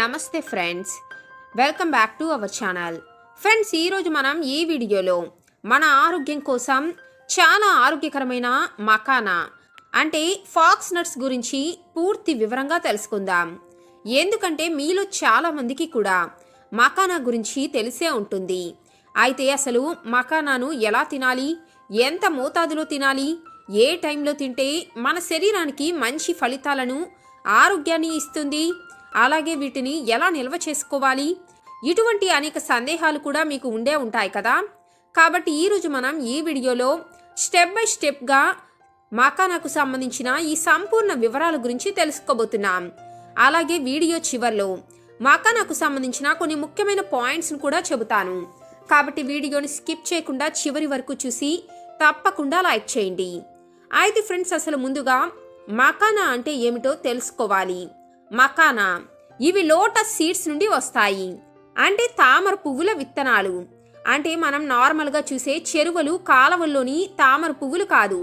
నమస్తే friends, welcome back to our channel. Friends, ఈరోజు మనం ఈ వీడియోలో మన ఆరోగ్యం కోసం చాలా ఆరోగ్యకరమైన మకానా అంటే ఫాక్స్ నట్స్ గురించి పూర్తి వివరంగా తెలుసుకుందాం. ఎందుకంటే మీలో చాలామందికి కూడా మకానా గురించి తెలిసే ఉంటుంది. అయితే అసలు మకానాను ఎలా తినాలి, ఎంత మోతాదులో తినాలి, ఏ టైంలో తింటే మన శరీరానికి మంచి ఫలితాలను ఆరోగ్యాన్ని ఇస్తుంది, అలాగే వీటిని ఎలా నిల్వ చేసుకోవాలి, ఇటువంటి అనేక సందేహాలు కూడా మీకు ఉండే ఉంటాయి కదా. కాబట్టి ఈరోజు మనం ఈ వీడియోలో స్టెప్ బై స్టెప్గా మకానాకు సంబంధించిన ఈ సంపూర్ణ వివరాల గురించి తెలుసుకోబోతున్నాం. అలాగే వీడియో చివర్లో మకానాకు సంబంధించిన కొన్ని ముఖ్యమైన పాయింట్స్ను కూడా చెబుతాను. కాబట్టి వీడియోని స్కిప్ చేయకుండా చివరి వరకు చూసి తప్పకుండా లైక్ చేయండి. అయితే ఫ్రెండ్స్, అసలు ముందుగా మకానా అంటే ఏమిటో తెలుసుకోవాలి. మకానా ఇవి లోటస్ సీడ్స్ నుండి వస్తాయి. అంటే తామర పువ్వుల విత్తనాలు. అంటే మనం నార్మల్గా చూసే చెరువులు, కాలవల్లోని తామర పువ్వులు కాదు,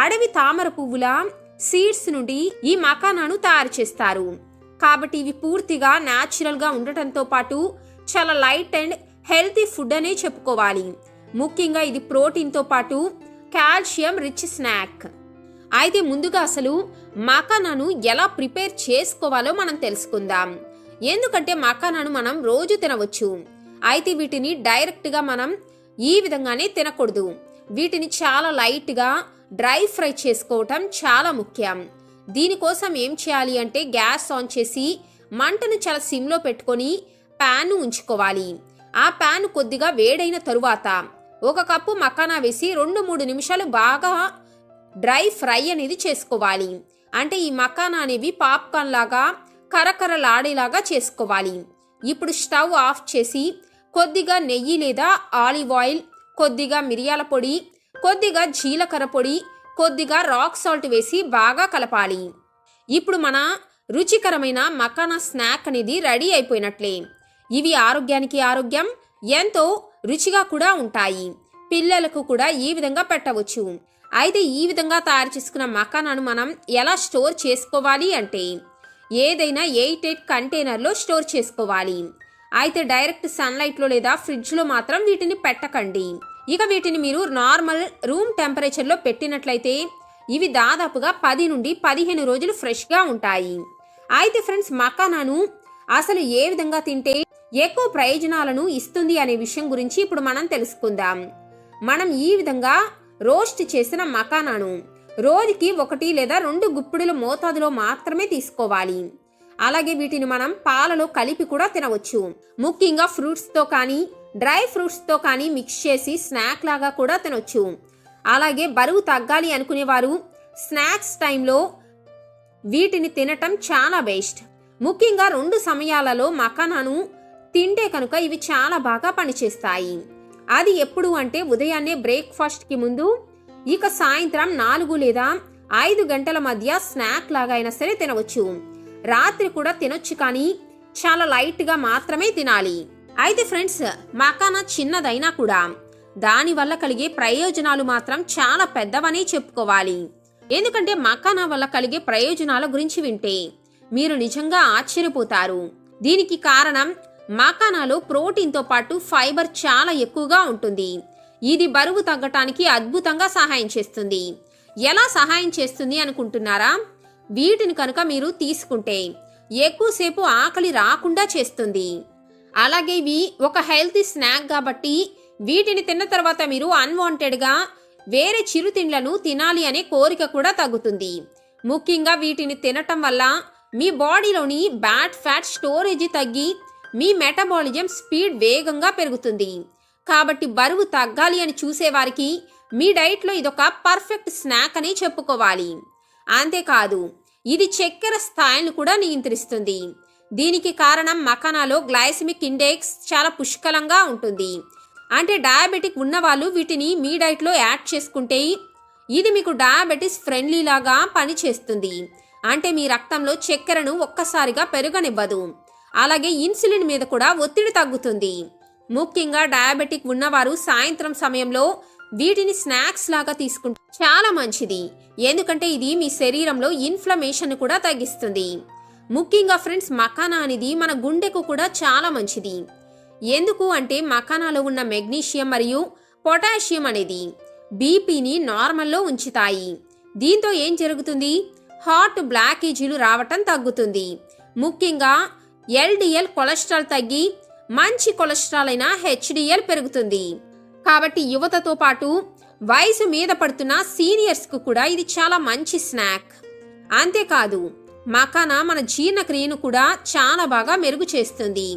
అడవి తామర పువ్వుల సీడ్స్ నుండి ఈ మకానాను తయారు చేస్తారు. కాబట్టి ఇవి పూర్తిగా న్యాచురల్గా ఉండటంతో పాటు చాలా లైట్ అండ్ హెల్తీ ఫుడ్ అనే చెప్పుకోవాలి. ముఖ్యంగా ఇది ప్రోటీన్తో పాటు కాల్షియం రిచ్ స్నాక్. అయితే ముందుగా అసలు మకానాను ఎలా ప్రిపేర్ చేసుకోవాలో మనం తెలుసుకుందాం. ఎందుకంటే మకానాను మనం రోజు తినవచ్చు. అయితే వీటిని డైరెక్ట్గా మనం ఈ విధంగానే తినకూడదు. వీటిని చాలా లైట్గా డ్రై ఫ్రై చేసుకోవటం చాలా ముఖ్యం. దీనికోసం ఏం చేయాలి అంటే గ్యాస్ ఆన్ చేసి మంటను చాలా సిమ్లో పెట్టుకొని ప్యాన్ ఉంచుకోవాలి. ఆ ప్యాన్ కొద్దిగా వేడైన తరువాత 1 కప్పు మకానా వేసి 2-3 నిమిషాలు బాగా డ్రై ఫ్రై అనేది చేసుకోవాలి. అంటే ఈ మకానా అనేవి పాప్కార్న్ లాగా కరకరలాడేలాగా చేసుకోవాలి. ఇప్పుడు స్టవ్ ఆఫ్ చేసి కొద్దిగా నెయ్యి లేదా ఆలివ్ ఆయిల్, కొద్దిగా మిరియాల పొడి, కొద్దిగా జీలకర్ర పొడి, కొద్దిగా రాక్ సాల్ట్ వేసి బాగా కలపాలి. ఇప్పుడు మన రుచికరమైన మకానా స్నాక్ అనేది రెడీ అయిపోయినట్లే. ఇవి ఆరోగ్యానికి ఆరోగ్యం, ఎంతో రుచిగా కూడా ఉంటాయి. పిల్లలకు కూడా ఈ విధంగా పెట్టవచ్చు. అయితే ఈ విధంగా తయారు చేసుకున్న మకానాను మనం ఎలా స్టోర్ చేసుకోవాలి అంటే ఏదైనా 8 కంటైనర్లో స్టోర్ చేసుకోవాలి. అయితే డైరెక్ట్ సన్లైట్లో లేదా ఫ్రిడ్జ్లో మాత్రం వీటిని పెట్టకండి. ఇక వీటిని మీరు నార్మల్ రూమ్ టెంపరేచర్లో పెట్టినట్లయితే ఇవి దాదాపుగా 10 నుండి 15 రోజులు ఫ్రెష్గా ఉంటాయి. అయితే ఫ్రెండ్స్, మకానాను అసలు ఏ విధంగా తింటే ఎక్కువ ప్రయోజనాలను ఇస్తుంది అనే విషయం గురించి ఇప్పుడు మనం తెలుసుకుందాం. మనం ఈ విధంగా రోస్ట్ చేసిన మకానాను రోజుకి 1 లేదా 2 గుప్పిడుల మోతాదులో మాత్రమే తీసుకోవాలి. అలాగే వీటిని మనం పాలలో కలిపి కూడా తినవచ్చు. ముఖ్యంగా ఫ్రూట్స్తో కానీ డ్రై ఫ్రూట్స్తో కానీ మిక్స్ చేసి స్నాక్ లాగా కూడా తినొచ్చు. అలాగే బరువు తగ్గాలి అనుకునేవారు స్నాక్స్ టైంలో వీటిని తినటం చాలా బెస్ట్. ముఖ్యంగా 2 సమయాలలో మకానాను తింటే కనుక ఇవి చాలా బాగా పనిచేస్తాయి. అది ఎప్పుడు అంటే ఉదయాన్నే బ్రేక్ఫాస్ట్కి ముందు, ఇక సాయంత్రం 4 లేదా 5 గంటల మధ్య స్నాక్ లాగా అయినా సరే తినవచ్చు. రాత్రి కూడా తినొచ్చు, కానీ చాలా లైట్గా మాత్రమే తినాలి. అయితే ఫ్రెండ్స్, మకానా చిన్నదైనా కూడా దానివల్ల కలిగే ప్రయోజనాలు మాత్రం చాలా పెద్దవనే చెప్పుకోవాలి. ఎందుకంటే మకానా వల్ల కలిగే ప్రయోజనాల గురించి వింటే మీరు నిజంగా ఆశ్చర్యపోతారు. దీనికి కారణం మకానాలో ప్రోటీన్తో పాటు ఫైబర్ చాలా ఎక్కువగా ఉంటుంది. ఇది బరువు తగ్గటానికి అద్భుతంగా సహాయం చేస్తుంది. ఎలా సహాయం చేస్తుంది అనుకుంటున్నారా? వీటిని కనుక మీరు తీసుకుంటే ఎక్కువసేపు ఆకలి రాకుండా చేస్తుంది. అలాగే ఇవి ఒక హెల్తీ స్నాక్ కాబట్టి వీటిని తిన్న తర్వాత మీరు అన్వాంటెడ్గా వేరే చిరుతిండ్లను తినాలి అనే కోరిక కూడా తగ్గుతుంది. ముఖ్యంగా వీటిని తినటం వల్ల మీ బాడీలోని బ్యాడ్ ఫ్యాట్ స్టోరేజ్ తగ్గి మీ మెటబాలిజం స్పీడ్ వేగంగా పెరుగుతుంది. కాబట్టి బరువు తగ్గాలి అని చూసేవారికి మీ డైట్లో ఇదొక పర్ఫెక్ట్ స్నాక్ అని చెప్పుకోవాలి. అంతేకాదు, ఇది చక్కెర స్థాయిని కూడా నియంత్రిస్తుంది. దీనికి కారణం మకానాలో గ్లైసెమిక్ ఇండెక్స్ చాలా పుష్కలంగా ఉంటుంది. అంటే డయాబెటిక్ ఉన్నవాళ్ళు వీటిని మీ డైట్లో యాడ్ చేసుకుంటే ఇది మీకు డయాబెటిస్ ఫ్రెండ్లీ లాగా పనిచేస్తుంది. అంటే మీ రక్తంలో చక్కెరను ఒక్కసారిగా పెరగనివ్వదు. అలాగే ఇన్సులిన్ మీద కూడా ఒత్తిడి తగ్గుతుంది. ముఖ్యంగా డయాబెటిక్ ఉన్నవారు సాయంత్రం సమయంలో వీటిని స్నాక్స్ లాగా తీసుకుంటే చాలా మంచిది. ఎందుకంటే ఇది మీ శరీరంలో ఇన్ఫ్లమేషన్ కూడా తగ్గిస్తుంది. ముఖ్యంగా ఫ్రెండ్స్ మకానా అనేది మన గుండెకు కూడా చాలా మంచిది. ఎందుకు అంటే మకానాలో ఉన్న మెగ్నీషియం మరియు పొటాషియం అనేది బీపీని నార్మల్లో ఉంచుతాయి. దీంతో ఏం జరుగుతుంది, హార్ట్ బ్లాకేజీలు రావటం తగ్గుతుంది. ముఖ్యంగా ఎల్డిఎల్ కొలెస్ట్రాల్ తగ్గి మంచి కొలెస్ట్రాల్ అయిన హెచ్డిఎల్ పెరుగుతుంది. కాబట్టి యువతతో పాటు వయసు మీద పడుతున్న సీనియర్స్కు కూడా ఇది చాలా మంచి స్నాక్. అంతేకాదు మకానా మన జీర్ణక్రియను కూడా చాలా బాగా మెరుగు చేస్తుంది.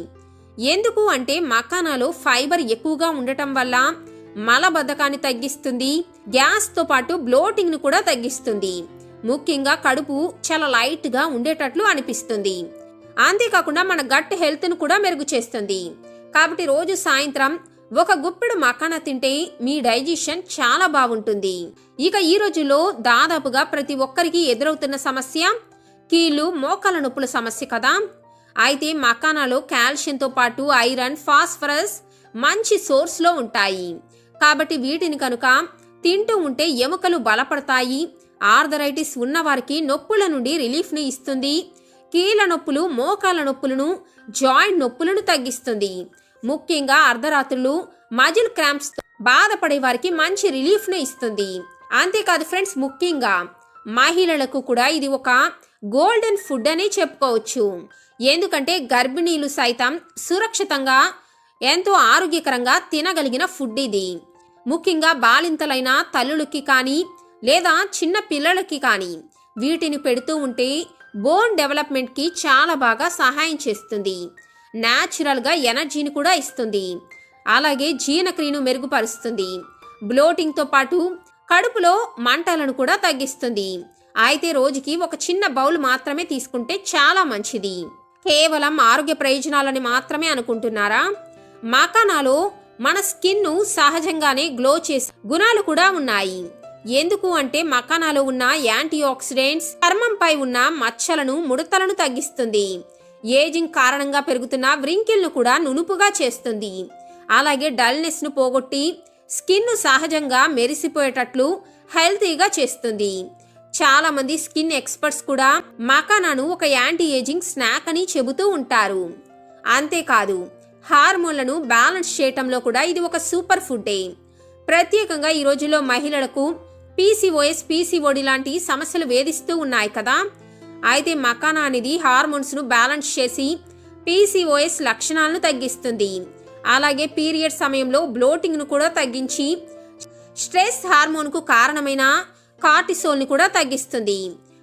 ఎందుకు అంటే మకానాలో ఫైబర్ ఎక్కువగా ఉండటం వల్ల మలబద్ధకాన్ని తగ్గిస్తుంది, గ్యాస్తో పాటు బ్లోటింగ్ను కూడా తగ్గిస్తుంది. ముఖ్యంగా కడుపు చాలా లైట్గా ఉండేటట్లు అనిపిస్తుంది. అంతేకాకుండా మన గట్ హెల్త్ను కూడా మెరుగు చేస్తుంది. కాబట్టి రోజు సాయంత్రం ఒక గుప్పెడు మకానా తింటే మీ డైజెషన్ చాలా బాగుంటుంది. ఇక ఈ రోజుల్లో దాదాపుగా ప్రతి ఒక్కరికి ఎదురవుతున్న సమస్య కీళ్ళు మోకాల నొప్పుల సమస్య కదా. అయితే మకానాలో కాల్షియంతో పాటు ఐరన్, ఫాస్ఫరస్ మంచి సోర్స్లో ఉంటాయి. కాబట్టి వీటిని కనుక తింటూ ఉంటే ఎముకలు బలపడతాయి. ఆర్థరైటిస్ ఉన్నవారికి నొప్పుల నుండి రిలీఫ్ని ఇస్తుంది. కీళ్ళ నొప్పులు, మోకాల నొప్పులను, జాయింట్ నొప్పులను తగ్గిస్తుంది. ముఖ్యంగా అర్ధరాత్రులు మజిల్ క్రాంప్స్ బాధపడే వారికి మంచి రిలీఫ్ని ఇస్తుంది. అంతేకాదు ఫ్రెండ్స్, ముఖ్యంగా మహిళలకు కూడా ఇది ఒక గోల్డెన్ ఫుడ్ అని చెప్పుకోవచ్చు. ఎందుకంటే గర్భిణీలు సైతం సురక్షితంగా ఎంతో ఆరోగ్యకరంగా తినగలిగిన ఫుడ్ ఇది. ముఖ్యంగా బాలింతలైన తల్లులకి కానీ లేదా చిన్న పిల్లలకి కానీ వీటిని పెడుతూ ఉంటే బోన్ డెవలప్మెంట్కి చాలా బాగా సహాయం చేస్తుంది. న్యాచురల్గా ఎనర్జీని కూడా ఇస్తుంది. అలాగే జీర్ణక్రియను మెరుగుపరుస్తుంది. బ్లోటింగ్తో పాటు కడుపులో మంటలను కూడా తగ్గిస్తుంది. అయితే రోజుకి ఒక చిన్న బౌల్ మాత్రమే తీసుకుంటే చాలా మంచిది. కేవలం ఆరోగ్య ప్రయోజనాలని మాత్రమే అనుకుంటున్నారా? మకానాలో మన స్కిన్ను సహజంగానే గ్లో చేసే గుణాలు కూడా ఉన్నాయి. ఎందుకు అంటే మకానాలో ఉన్న యాంటీ ఆక్సిడెంట్స్ చర్మంపై ఉన్న మచ్చలను, ముడతలను తగ్గిస్తుంది. ఏజింగ్ కారణంగా పెరుగుతున్న వ్రింకిల్ను కూడా నునుపుగా చేస్తుంది. అలాగే డల్నెస్ను పోగొట్టి స్కిన్ను సహజంగా మెరిసిపోయేటట్లు హెల్తీగా చేస్తుంది. చాలా మంది స్కిన్ ఎక్స్పర్ట్స్ కూడా మకానాను ఒక యాంటీ ఏజింగ్ స్నాక్ అని చెబుతూ ఉంటారు. అంతేకాదు హార్మోన్లను బ్యాలెన్స్ చేయటంలో కూడా ఇది ఒక సూపర్ ఫుడ్డే. ప్రత్యేకంగా ఈ రోజుల్లో మహిళలకు పీసీఓఎస్, పీసీఓడి లాంటి సమస్యలు వేధిస్తూ ఉన్నాయి కదా. అయితే మకానా అనేది హార్మోన్స్ను బ్యాలెన్స్ చేసి పీసీఓఎస్ లక్షణాలను తగ్గిస్తుంది. అలాగే పీరియడ్ సమయంలో బ్లోటింగ్ను కూడా తగ్గించి స్ట్రెస్ హార్మోన్కు కారణమైన కార్టిసోల్ని కూడా తగ్గిస్తుంది.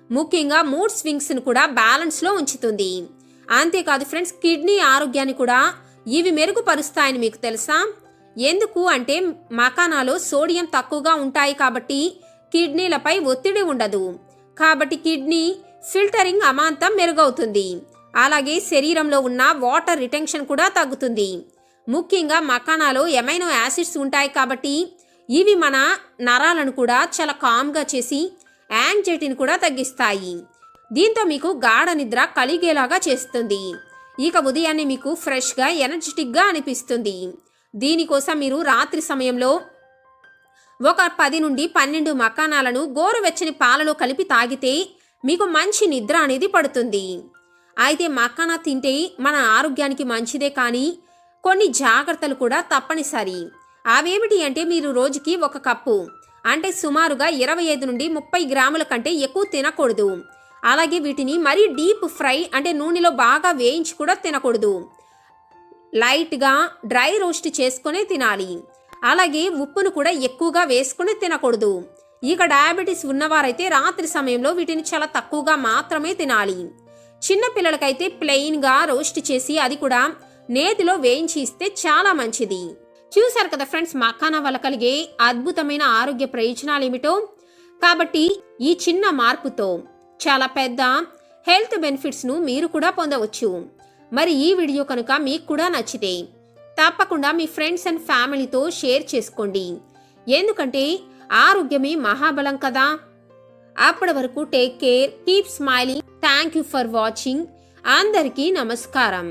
ముఖ్యంగా మూడ్ స్వింగ్స్ను కూడా బ్యాలెన్స్లో ఉంచుతుంది. అంతేకాదు ఫ్రెండ్స్, కిడ్నీ ఆరోగ్యాన్ని కూడా ఇవి మెరుగుపరుస్తాయని మీకు తెలుసా? ఎందుకు అంటే మకానాలో సోడియం తక్కువగా ఉంటాయి కాబట్టి కిడ్నీలపై ఒత్తిడి ఉండదు. కాబట్టి కిడ్నీ ఫిల్టరింగ్ అమాంతం మెరుగవుతుంది. అలాగే శరీరంలో ఉన్న వాటర్ రిటెన్షన్ కూడా తగ్గుతుంది. ముఖ్యంగా మకానాలో ఎమైనో యాసిడ్స్ ఉంటాయి కాబట్టి ఇవి మన నరాలను కూడా చాలా కామ్గా చేసి యాంగ్జైటీని కూడా తగ్గిస్తాయి. దీంతో మీకు గాఢ నిద్ర కలిగేలాగా చేస్తుంది. ఇక ఉదయాన్నే మీకు ఫ్రెష్గా, ఎనర్జెటిక్గా అనిపిస్తుంది. దీనికోసం మీరు రాత్రి సమయంలో ఒక 10 నుండి 12 మకానాలను గోరువెచ్చని పాలలో కలిపి తాగితే మీకు మంచి నిద్ర అనేది పడుతుంది. అయితే మకానా తింటే మన ఆరోగ్యానికి మంచిదే, కానీ కొన్ని జాగ్రత్తలు కూడా తప్పనిసరి. అవేమిటి అంటే మీరు రోజుకి 1 కప్పు అంటే సుమారుగా 25 నుండి 30 గ్రాముల కంటే ఎక్కువ తినకూడదు. అలాగే వీటిని మరీ డీప్ ఫ్రై అంటే నూనెలో బాగా వేయించి కూడా తినకూడదు. లైట్గా డ్రై రోస్ట్ చేసుకునే తినాలి. అలాగే ఉప్పును కూడా ఎక్కువగా వేసుకుని తినకూడదు. ఇక డయాబెటీస్ ఉన్నవారైతే రాత్రి సమయంలో వీటిని చాలా తక్కువగా మాత్రమే తినాలి. చిన్న పిల్లలకైతే ప్లెయిన్గా రోస్ట్ చేసి అది కూడా నేతిలో వేయించి ఇస్తే చాలా మంచిది. చూశారు కదా ఫ్రెండ్స్, మకానా వల్ల కలిగే అద్భుతమైన ఆరోగ్య ప్రయోజనాలు ఏమిటో. కాబట్టి ఈ చిన్న మార్పుతో చాలా పెద్ద హెల్త్ బెనిఫిట్స్ను మీరు కూడా పొందవచ్చు. మరి ఈ వీడియో కనుక మీకు కూడా నచ్చితే తప్పకుండా మీ ఫ్రెండ్స్ అండ్ ఫ్యామిలీతో షేర్ చేసుకోండి. ఎందుకంటే ఆరోగ్యమే మహాబలం కదా. అప్పటి వరకు take care, keep smiling. Thank you for watching. అందరికీ నమస్కారం.